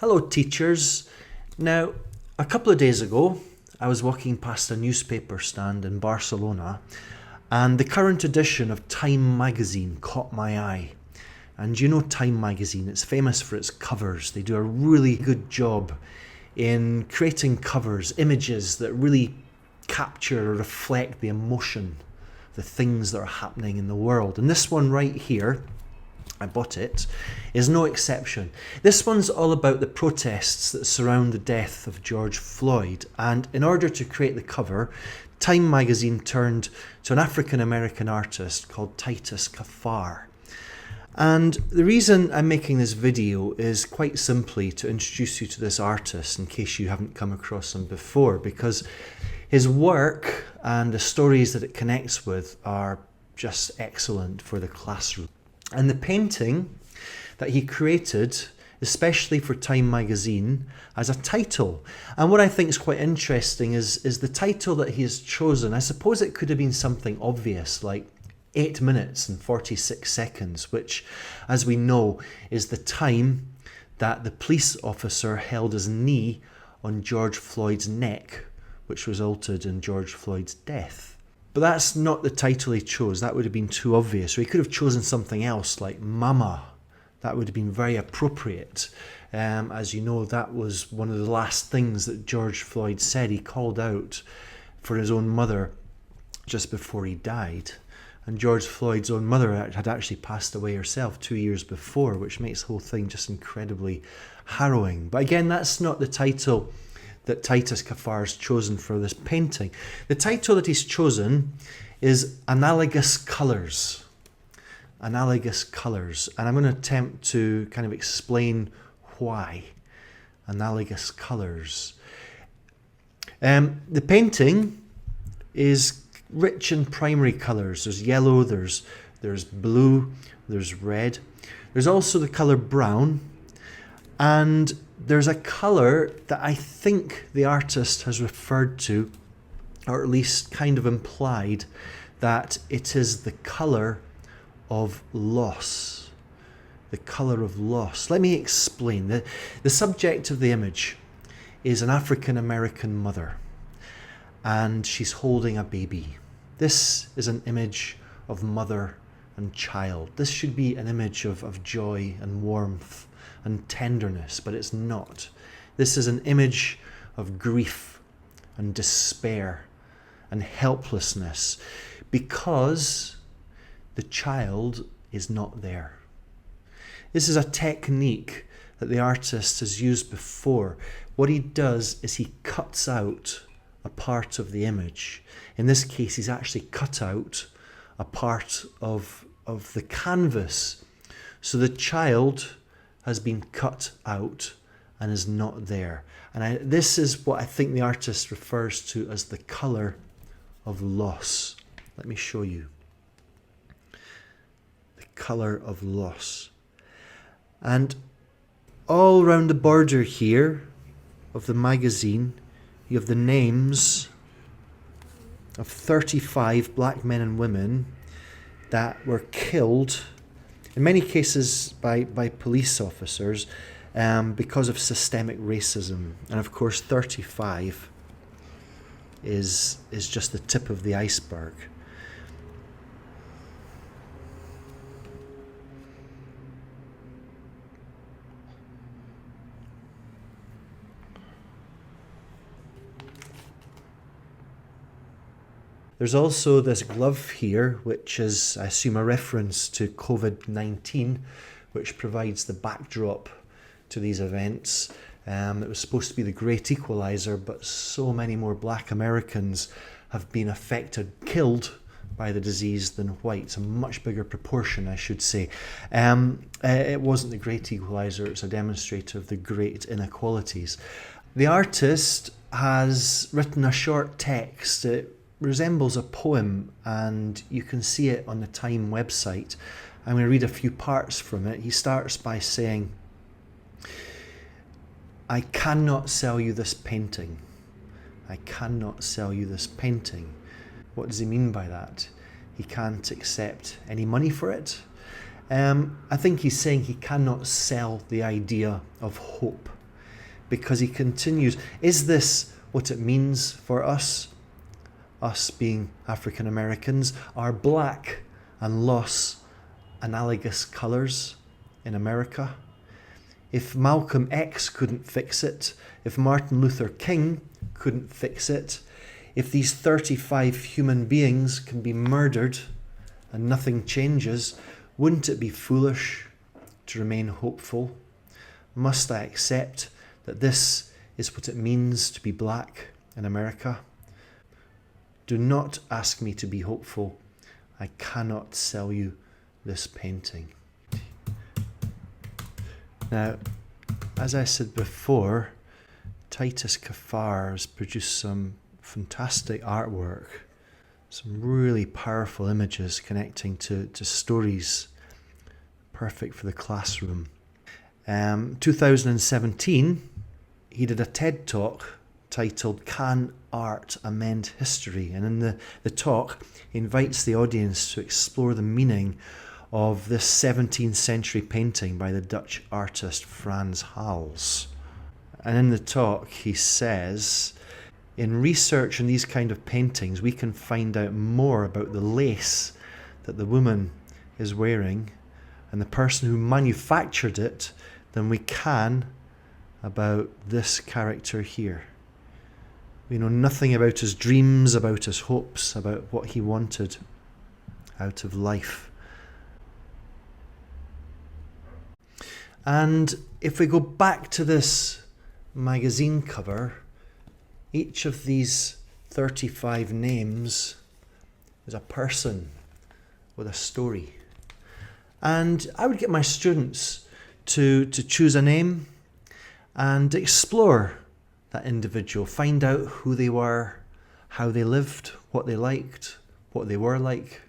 Hello teachers. Now, a couple of days ago, I was walking past a newspaper stand in Barcelona and the current edition of Time magazine caught my eye. And you know Time magazine, it's famous for its covers. They do a really good job in creating covers, images that really capture or reflect the emotion, the things that are happening in the world. And this one right here, I bought it, is no exception. This one's all about the protests that surround the death of George Floyd, and in order to create the cover, Time magazine turned to an African-American artist called Titus Kaphar. And the reason I'm making this video is quite simply to introduce you to this artist in case you haven't come across him before, because his work and the stories that it connects with are just excellent for the classroom. And the painting that he created, especially for Time magazine, has a title. And what I think is quite interesting is the title that he has chosen. I suppose it could have been something obvious, like 8 minutes and 46 seconds, which, as we know, is the time that the police officer held his knee on George Floyd's neck, which resulted in George Floyd's death. But that's not the title he chose. That would have been too obvious. Or he could have chosen something else like Mama. That would have been very appropriate. As you know, that was one of the last things that George Floyd said. He called out for his own mother just before he died. And George Floyd's own mother had actually passed away herself 2 years before, which makes the whole thing just incredibly harrowing. But again, that's not the title that Titus Kaphar has chosen for this painting. The title that he's chosen is Analogous Colours. Analogous Colours. And I'm going to attempt to kind of explain why. Analogous Colours. The painting is rich in primary colours. There's yellow, there's blue, there's red. There's also the colour brown. And there's a colour that I think the artist has referred to, or at least kind of implied, that it is the colour of loss. The colour of loss. Let me explain. The subject of the image is an African-American mother, and she's holding a baby. This is an image of mother and child. This should be an image of joy and warmth and tenderness, but it's not. This is an image of grief and despair and helplessness because the child is not there. This is a technique that the artist has used before. What he does is he cuts out a part of the image. In this case, he's actually cut out a part of the canvas. So the child has been cut out and is not there. And this is what I think the artist refers to as the colour of loss. Let me show you. The colour of loss. And all around the border here of the magazine, you have the names of 35 black men and women that were killed, in many cases by police officers, because of systemic racism. And of course 35 is just the tip of the iceberg. There's also this glove here, which is, I assume, a reference to COVID-19, which provides the backdrop to these events. It was supposed to be the great equalizer, but so many more black Americans have been affected, killed by the disease than whites, a much bigger proportion, I should say. It wasn't the great equalizer, it's a demonstrator of the great inequalities. The artist has written a short text. It resembles a poem, and you can see it on the Time website. I'm going to read a few parts from it. He starts by saying, "I cannot sell you this painting. I cannot sell you this painting." What does he mean by that? He can't accept any money for it. I think he's saying he cannot sell the idea of hope. because he continues, is this what it means for us? Us being African Americans, are black and loss analogous colours in America? If Malcolm X couldn't fix it, if Martin Luther King couldn't fix it, if these 35 human beings can be murdered and nothing changes, wouldn't it be foolish to remain hopeful? Must I accept that this is what it means to be black in America? Do not ask me to be hopeful. I cannot sell you this painting. Now, as I said before, Titus Kaphar has produced some fantastic artwork, some really powerful images connecting to stories, perfect for the classroom. 2017, he did a TED Talk titled "Can Art Amend History?" And in the talk, he invites the audience to explore the meaning of this 17th century painting by the Dutch artist Frans Hals. And in the talk, he says, in research in these kind of paintings, we can find out more about the lace that the woman is wearing and the person who manufactured it than we can about this character here. We know nothing about his dreams, about his hopes, about what he wanted out of life. And if we go back to this magazine cover, each of these 35 names is a person with a story. And I would get my students to choose a name and explore that individual, find out who they were, how they lived, what they liked, what they were like,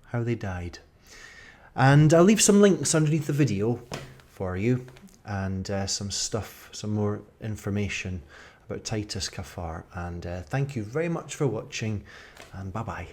how they died. And I'll leave some links underneath the video for you and some more information about Titus Kaphar. And thank you very much for watching, and bye-bye.